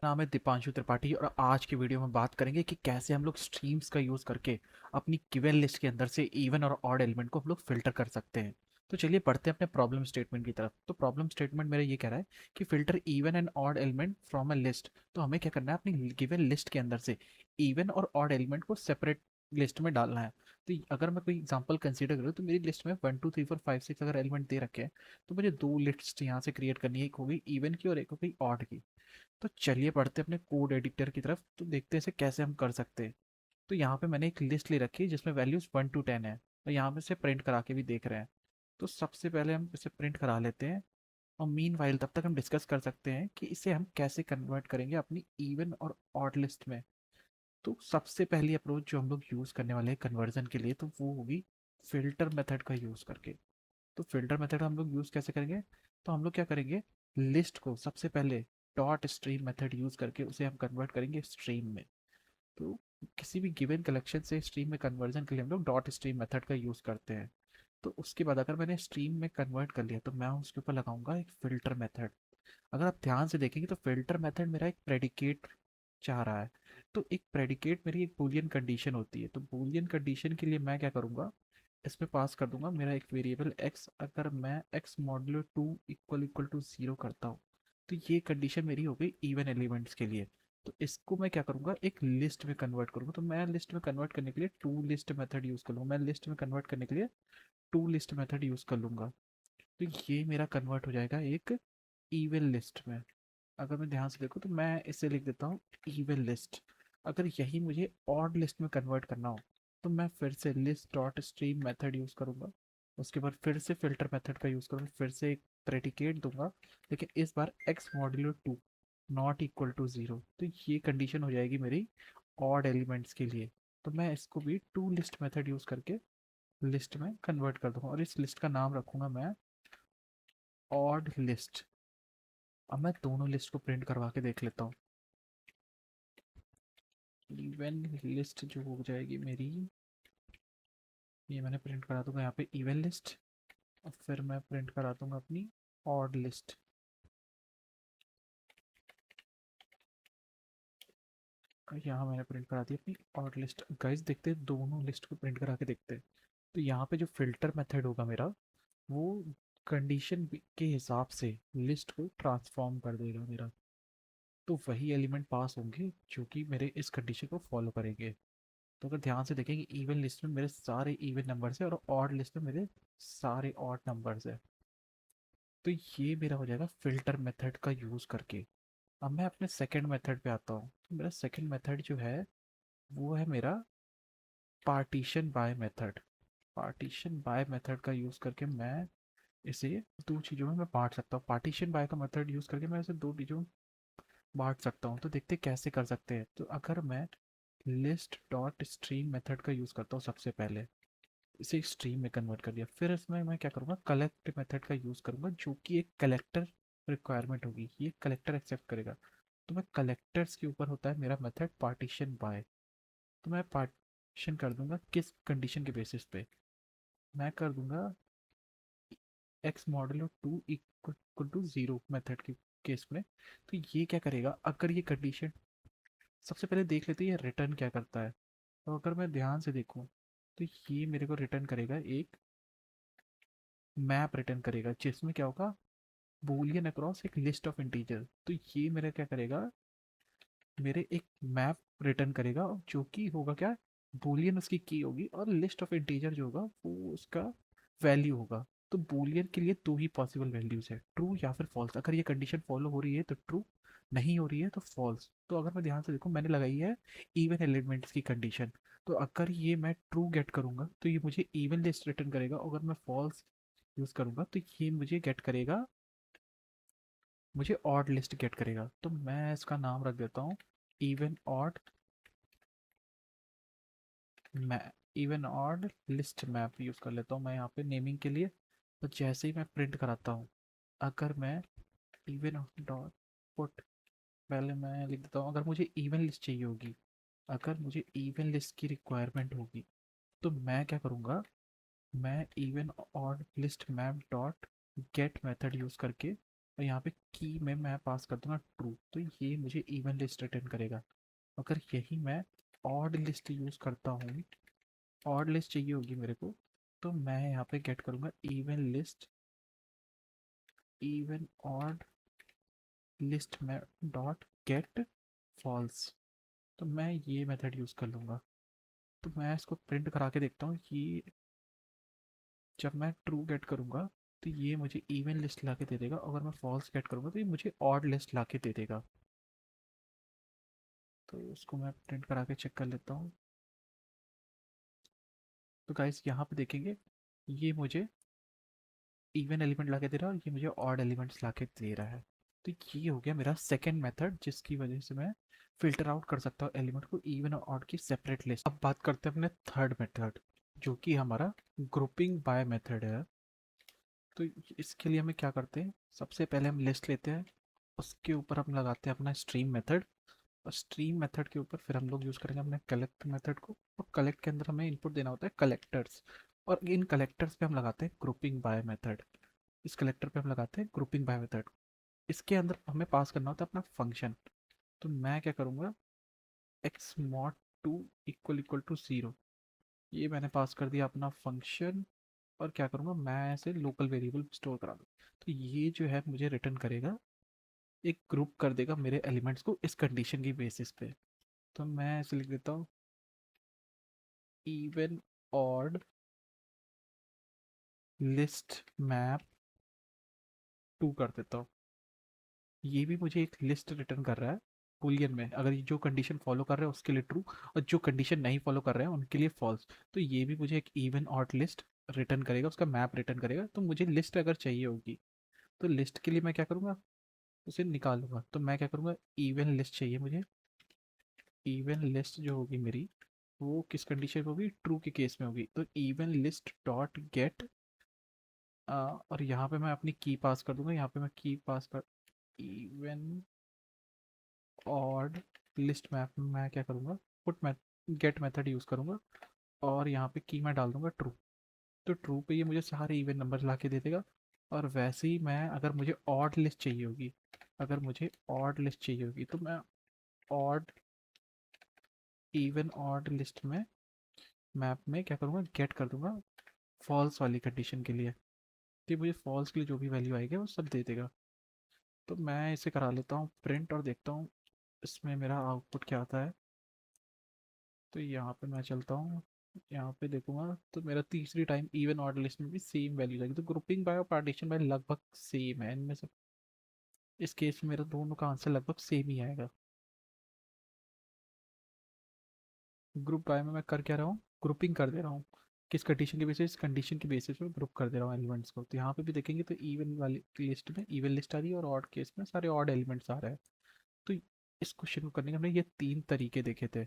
नाम है दीपांशु त्रिपाठी और आज की वीडियो में बात करेंगे कि कैसे हम लोग स्ट्रीम्स का यूज़ करके अपनी गिवन लिस्ट के अंदर से इवन और ऑड एलिमेंट को हम लोग फिल्टर कर सकते हैं। तो चलिए पढ़ते हैं अपने प्रॉब्लम स्टेटमेंट की तरफ। तो प्रॉब्लम स्टेटमेंट मेरा ये कह रहा है कि filter even and odd element from a list. तो हमें क्या करना है, अपनी गिवन लिस्ट के अंदर से इवन और ऑड एलिमेंट को सेपरेट लिस्ट में डालना है। तो अगर मैं कोई एग्जांपल कंसीडर करूँ तो मेरी लिस्ट में 1 2 3 4 5 6 अगर एलिमेंट दे रखे हैं तो मुझे दो लिस्ट यहाँ से क्रिएट करनी है, एक होगी इवन की और एक होगी ऑड की। तो चलिए पढ़ते हैं अपने कोड एडिटर की तरफ, तो देखते हैं इसे कैसे हम कर सकते हैं। तो यहाँ पे मैंने एक लिस्ट ले रखी है जिसमें वैल्यूज 1 to 10 है, और यहाँ पे इसे प्रिंट करा के भी देख रहे हैं। तो सबसे पहले हम इसे प्रिंट करा लेते हैं, और मीन वाइल तब तक हम डिस्कस कर सकते हैं कि इसे हम कैसे कन्वर्ट करेंगे अपनी इवन और ऑड लिस्ट में। तो सबसे पहली अप्रोच जो हम लोग यूज़ करने वाले हैं कन्वर्जन के लिए, तो वो होगी फिल्टर मेथड का यूज़ करके। तो फिल्टर मेथड हम लोग यूज़ कैसे करेंगे, तो हम लोग क्या करेंगे, लिस्ट को सबसे पहले डॉट स्ट्रीम मेथड यूज़ करके उसे हम कन्वर्ट करेंगे स्ट्रीम में। तो किसी भी गिवन कलेक्शन से स्ट्रीम में कन्वर्जन के लिए हम लोग डॉट स्ट्रीम मेथड का यूज़ करते हैं। तो उसके बाद अगर मैंने स्ट्रीम में कन्वर्ट कर लिया तो मैं उसके ऊपर लगाऊंगा एक फ़िल्टर मेथड। अगर आप ध्यान से देखेंगे तो फ़िल्टर मेथड मेरा एक प्रेडिकेट चाह रहा है। तो एक प्रेडिकेट मेरी एक बूलियन कंडीशन होती है, तो बूलियन कंडीशन के लिए मैं क्या करूँगा, इसमें पास कर दूंगा मेरा एक वेरिएबल x। अगर मैं x modulo 2 equal equal to 0 करता हूँ तो ये कंडीशन मेरी हो गई इवन एलिमेंट्स के लिए। तो इसको मैं क्या करूँगा, एक लिस्ट में कन्वर्ट करूँगा। तो मैं लिस्ट में कन्वर्ट करने के लिए टू लिस्ट मेथड यूज़ कर लूँगा, मैं लिस्ट में कन्वर्ट करने के लिए टू लिस्ट मेथड यूज़ कर लूँगा। तो ये मेरा कन्वर्ट हो जाएगा एक इवन लिस्ट में। अगर मैं ध्यान से देखूँ तो मैं इसे लिख देता हूँ इवन लिस्ट। अगर यही मुझे ऑड लिस्ट में कन्वर्ट करना हो तो मैं फिर से list dot stream method use करूँगा, उसके बाद फिर से फिल्टर मेथड का यूज़ करूँगा, फिर से एक प्रेडिकेट दूंगा, लेकिन इस बार x modulo 2 not equal to 0। तो ये कंडीशन हो जाएगी मेरी ऑड एलिमेंट्स के लिए। तो मैं इसको भी टू लिस्ट मेथड यूज़ करके लिस्ट में कन्वर्ट कर दूंगा, और इस लिस्ट का नाम रखूंगा मैं ऑड लिस्ट। अब मैं दोनों लिस्ट को प्रिंट करवा के देख लेता हूँ। इवन लिस्ट जो हो जाएगी मेरी, ये मैंने प्रिंट करा दूंगा यहाँ पे इवन लिस्ट, और फिर मैं प्रिंट करा दूंगा अपनी ऑड लिस्ट। यहाँ मैंने प्रिंट करा दी अपनी ऑड लिस्ट। गाइस देखते हैं, दोनों लिस्ट को प्रिंट करा के देखते हैं। तो यहाँ पे जो फिल्टर मेथड होगा मेरा, वो कंडीशन के हिसाब से लिस्ट को ट्रांसफॉर्म कर देगा मेरा। तो वही एलिमेंट पास होंगे जो कि मेरे इस कंडीशन को फॉलो करेंगे। तो अगर ध्यान से देखेंगे, इवन लिस्ट में मेरे सारे इवन नंबर्स है और ऑड लिस्ट में मेरे सारे ऑड नंबर्स है। तो ये मेरा हो जाएगा फिल्टर मेथड का यूज़ करके। अब मैं अपने सेकंड मेथड पे आता हूँ। तो मेरा सेकंड मेथड जो है वो है मेरा partition by method. Partition by method का यूज़ करके मैं इसे दो चीज़ों में मैं बांट सकता हूँ। पार्टीशन बाय का मेथड यूज़ करके मैं इसे दो चीज़ों में बांट सकता हूँ। तो देखते हैं कैसे कर सकते हैं। तो अगर मैं लिस्ट डॉट स्ट्रीम मेथड का यूज़ करता हूँ सबसे पहले, इसे स्ट्रीम में कन्वर्ट कर दिया, फिर इसमें मैं क्या करूँगा, कलेक्ट मेथड का यूज़ करूँगा जो कि एक कलेक्टर रिक्वायरमेंट होगी, ये कलेक्टर एक्सेप्ट करेगा। तो मैं कलेक्टर्स के ऊपर होता है मेरा मेथड पार्टीशन बाय। तो मैं पार्टीशन कर दूंगा किस कंडीशन के बेसिस पे, मैं कर दूंगा x modulo 2 equal to 0 method के केस में। तो ये क्या करेगा, अगर ये कंडीशन, सबसे पहले देख लेते हैं ये रिटर्न क्या करता है। तो अगर मैं ध्यान से देखूं तो ये मेरे को रिटर्न करेगा एक मैप रिटर्न करेगा, जिसमें क्या होगा, बूलियन अक्रॉस एक लिस्ट ऑफ इंटीजर। तो ये मेरा क्या करेगा, मेरे एक मैप रिटर्न करेगा, जो कि होगा क्या, बूलियन उसकी की होगी और लिस्ट ऑफ इंटीजर जो होगा वो उसका वैल्यू होगा। तो बूलियन के लिए दो ही पॉसिबल वैल्यूज है, ट्रू या फिर फॉल्स। अगर ये कंडीशन फॉलो हो रही है तो ट्रू, नहीं हो रही है तो फॉल्स। तो अगर मैं ध्यान से देखूं, मैंने लगाई है इवन एलिमेंट्स की कंडीशन। तो अगर ये मैं ट्रू गेट करूंगा तो ये मुझे इवन लिस्ट रिटर्न करेगा, अगर मैं फॉल्स यूज करूंगा तो ये मुझे गेट करेगा, मुझे ऑड लिस्ट गेट करेगा। तो मैं इसका नाम रख देता हूँ इवन ऑड मैं even odd list map use कर लेता हूँ मैं यहाँ पे नेमिंग के लिए। तो जैसे ही मैं प्रिंट कराता हूँ, अगर मैं इवन डॉट पुट, पहले मैं लिख देता हूँ अगर मुझे इवन लिस्ट चाहिए होगी, अगर मुझे इवन लिस्ट की रिक्वायरमेंट होगी तो मैं क्या करूँगा, मैं even odd list map dot get method use करके और यहाँ पे की में मैं पास कर दूंगा ट्रू, तो ये मुझे इवन लिस्ट रिटर्न करेगा। अगर यही मैं ऑड लिस्ट यूज़ करता हूँ, ऑड लिस्ट चाहिए होगी मेरे को, तो मैं यहाँ पे गेट करूँगा even list, even odd list में डॉट गेट फॉल्स। तो मैं ये मेथड यूज़ कर लूँगा। तो मैं इसको प्रिंट करा के देखता हूँ, ये जब मैं ट्रू गेट करूँगा तो ये मुझे इवन लिस्ट ला के दे देगा, अगर मैं फॉल्स गेट करूँगा तो ये मुझे ऑड लिस्ट ला के दे देगा। तो उसको मैं प्रिंट करा के चेक कर लेता हूँ। तो गाइस यहाँ पे देखेंगे, ये मुझे इवन एलिमेंट ला के दे रहा है और ये मुझे ऑड एलिमेंट्स ला के दे रहा है। तो ये हो गया मेरा सेकेंड मेथड, जिसकी वजह से मैं फिल्टर आउट कर सकता हूँ एलिमेंट को इवन और ऑड की सेपरेट लिस्ट। अब बात करते हैं अपने थर्ड मेथड, जो कि हमारा ग्रुपिंग बाय मेथड है। तो इसके लिए हमें क्या करते हैं, सबसे पहले हम लिस्ट लेते हैं, उसके ऊपर हम लगाते हैं अपना स्ट्रीम मेथड, और स्ट्रीम मेथड के ऊपर फिर हम लोग यूज़ करेंगे अपने कलेक्ट मेथड को, और कलेक्ट के अंदर हमें इनपुट देना होता है कलेक्टर्स, और इन कलेक्टर्स पे हम लगाते हैं ग्रुपिंग बाय मेथड। इस कलेक्टर पे हम लगाते हैं ग्रुपिंग बाय मेथड। इसके अंदर हमें पास करना होता है अपना फंक्शन। तो मैं क्या करूँगा, x mod two equal equal to zero, ये मैंने पास कर दिया अपना फंक्शन। और क्या करूँगा, मैं ऐसे लोकल वेरिएबल स्टोर करा दूँ, तो ये जो है मुझे रिटर्न करेगा, एक ग्रुप कर देगा मेरे एलिमेंट्स को इस कंडीशन की बेसिस पे। तो मैं ऐसे लिख देता हूँ even odd list map to कर देता हूँ। ये भी मुझे एक लिस्ट रिटर्न कर रहा है बूलियन में, अगर ये जो कंडीशन फॉलो कर रहे हैं उसके लिए ट्रू, और जो कंडीशन नहीं फॉलो कर रहे हैं उनके लिए फॉल्स। तो ये भी मुझे एक इवन ऑड लिस्ट रिटर्न करेगा, उसका मैप रिटर्न करेगा। तो मुझे लिस्ट अगर चाहिए होगी तो लिस्ट के लिए मैं क्या करूँगा, उसे निकालूंगा। तो मैं क्या करूँगा, इवन लिस्ट चाहिए मुझे, इवन लिस्ट जो होगी मेरी वो किस कंडीशन में होगी, ट्रू के केस में होगी। तो इवन लिस्ट डॉट गेट, और यहाँ पे मैं अपनी की पास कर दूंगा, यहाँ पे मैं की पास कर इवन ऑड लिस्ट मैप में मैं क्या करूँगा, पुट मैं गेट मेथड यूज़ करूँगा, और यहाँ पे की मैं डाल दूंगा ट्रू। तो ट्रू पे ये मुझे सारे इवन नंबर ला के दे देगा। और वैसे ही मैं, अगर मुझे ऑड लिस्ट चाहिए होगी, अगर मुझे ऑड लिस्ट चाहिए होगी तो मैं ऑड, इवन ऑड लिस्ट में मैप में क्या करूँगा, गेट कर दूंगा फॉल्स वाली कंडीशन के लिए। तो मुझे फॉल्स के लिए जो भी वैल्यू आएगी वो सब दे देगा। तो मैं इसे करा लेता हूँ प्रिंट, और देखता हूँ इसमें मेरा आउटपुट क्या आता है। तो यहाँ पे मैं चलता हूँ, यहाँ पे देखूंगा तो मेरा तीसरी टाइम इवन ऑर्डर लिस्ट में भी सेम वैल्यू जाएगी। तो ग्रुपिंग बाय और पार्टीशन बाय लगभग सेम है इनमें से, इस केस में मेरा दोनों का आंसर लगभग सेम ही आएगा। ग्रुप बाय में मैं कर क्या रहा हूँ, ग्रुपिंग कर दे रहा हूँ, किस कंडीशन के बेसिस, कंडीशन के बेसिस पे ग्रुप कर दे रहा हूँ एलिमेंट्स को। तो यहाँ पे भी देखेंगे तो इवन वाली लिस्ट में इवन लिस्ट आ रही है, और ऑड केस में सारे ऑड एलिमेंट्स आ रहे हैं। तो इस क्वेश्चन को करने के हमने ये तीन तरीके देखे थे।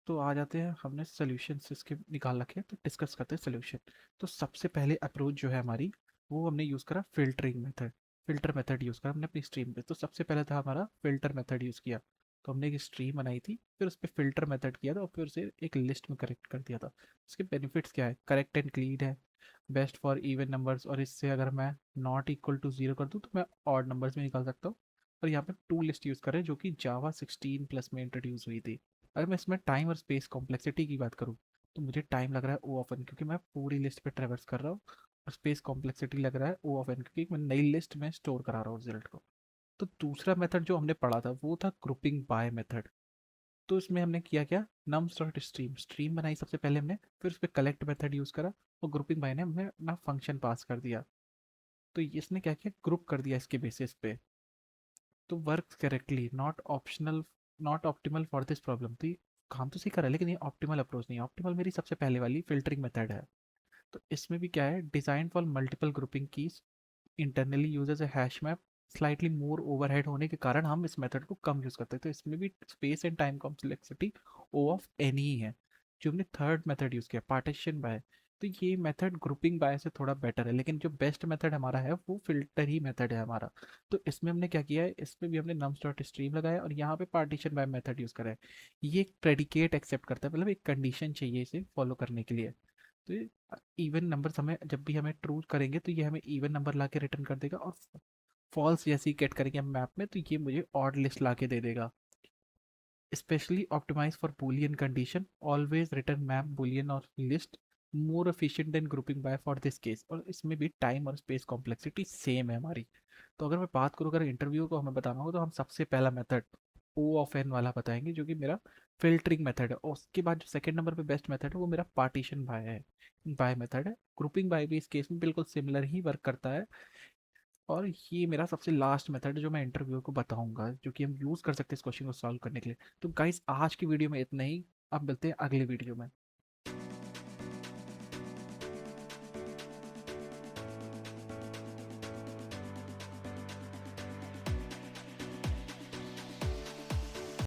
तो आ जाते हैं, हमने सोल्यूशन इसके निकाल रखे हैं, तो डिस्कस करते हैं सोल्यूशन। तो सबसे पहले अप्रोच जो है हमारी, वो हमने यूज़ करा filtering method, filter method use करा हमने अपनी स्ट्रीम पे। तो सबसे पहले था हमारा फिल्टर मेथड यूज़ किया। तो हमने एक स्ट्रीम बनाई थी, फिर उस पर फिल्टर मेथड किया था, और फिर उसे एक लिस्ट में करेक्ट कर दिया था। उसके बेनिफिट्स क्या है, करेक्ट एंड क्लीन है, बेस्ट फॉर इवन नंबर्स, और इससे अगर मैं नॉट इक्वल टू जीरो कर दूँ तो मैं ऑड नंबर्स में निकाल सकता हूँ। और यहाँ पे टू लिस्ट यूज़ करें जो कि जावा 16 प्लस में इंट्रोड्यूस हुई थी। अगर मैं इसमें टाइम और स्पेस कॉम्प्लेक्सिटी की बात करूँ, तो मुझे टाइम लग रहा है ओ ऑफ एन, क्योंकि मैं पूरी लिस्ट पे ट्रेवर्स कर रहा हूँ, और स्पेस कॉम्प्लेक्सिटी लग रहा है ओ ऑफ एन, क्योंकि मैं नई लिस्ट में स्टोर करा रहा हूँ रिजल्ट को। तो दूसरा मेथड जो हमने पढ़ा था वो था ग्रुपिंग बाय मेथड। तो इसमें हमने किया क्या, नम्स डॉट स्ट्रीम, स्ट्रीम बनाई सबसे पहले हमने, फिर उस पर कलेक्ट मेथड यूज़ करा, और ग्रुपिंग बाय ने हमने अपना फंक्शन पास कर दिया। तो इसने क्या किया, ग्रुप कर दिया इसके बेसिस पे। तो work correctly, not optional, not optimal for this problem. तो ये काम तो सही कर रहा है, लेकिन ये ऑप्टिमल अप्रोच नहीं है। ऑप्टिमल मेरी सबसे पहले वाली फिल्टरिंग मेथड है। तो इसमें भी क्या है, design for multiple grouping keys internally uses A hash map, slightly more overhead होने के कारण हम इस मेथड को कम यूज करते हैं। तो इसमें भी space and time complexity O of n ही है। जो हमने थर्ड मेथड यूज किया पार्टीशन बाय, तो ये मेथड ग्रुपिंग बाय से थोड़ा बेटर है, लेकिन जो बेस्ट मेथड हमारा है वो फिल्टर ही मेथड है हमारा। तो इसमें हमने क्या किया है, इसमें भी हमने नम्स डॉट स्ट्रीम लगाया, और यहाँ पे पार्टीशन बाय मेथड यूज करा है। ये एक प्रेडिकेट एक्सेप्ट करता है, मतलब एक कंडीशन चाहिए इसे फॉलो करने के लिए। तो ये इवन नंबर हमें जब भी हमें ट्रू करेंगे तो ये हमें इवन नंबर ला के रिटर्न कर देगा, और फॉल्स जैसे ही गेट करेंगे हम मैप में तो ये मुझे ऑड लिस्ट ला के दे देगा। Specially optimise for boolean condition, always return map boolean और list, more efficient than grouping by for this case. और इसमें भी टाइम और स्पेस कॉम्प्लेक्सिटी सेम है हमारी। तो अगर मैं बात करूँ, अगर इंटरव्यू को हमें बताना होगा तो हम सबसे पहला मेथड ओ ऑफ एन वाला बताएंगे, जो कि मेरा फिल्टरिंग मेथड है। और उसके बाद जो सेकंड नंबर पे बेस्ट मेथड है वो मेरा पार्टीशन बाय है, बाय मेथड है। ग्रुपिंग बाय भी इस केस में बिल्कुल सिमिलर ही वर्क करता है। और ये मेरा सबसे लास्ट मेथड है जो मैं इंटरव्यू को बताऊंगा, जो कि हम यूज़ कर सकते हैं इस क्वेश्चन को सॉल्व करने के लिए। तो गाइस आज की वीडियो में इतना ही, अब मिलते हैं अगले वीडियो में।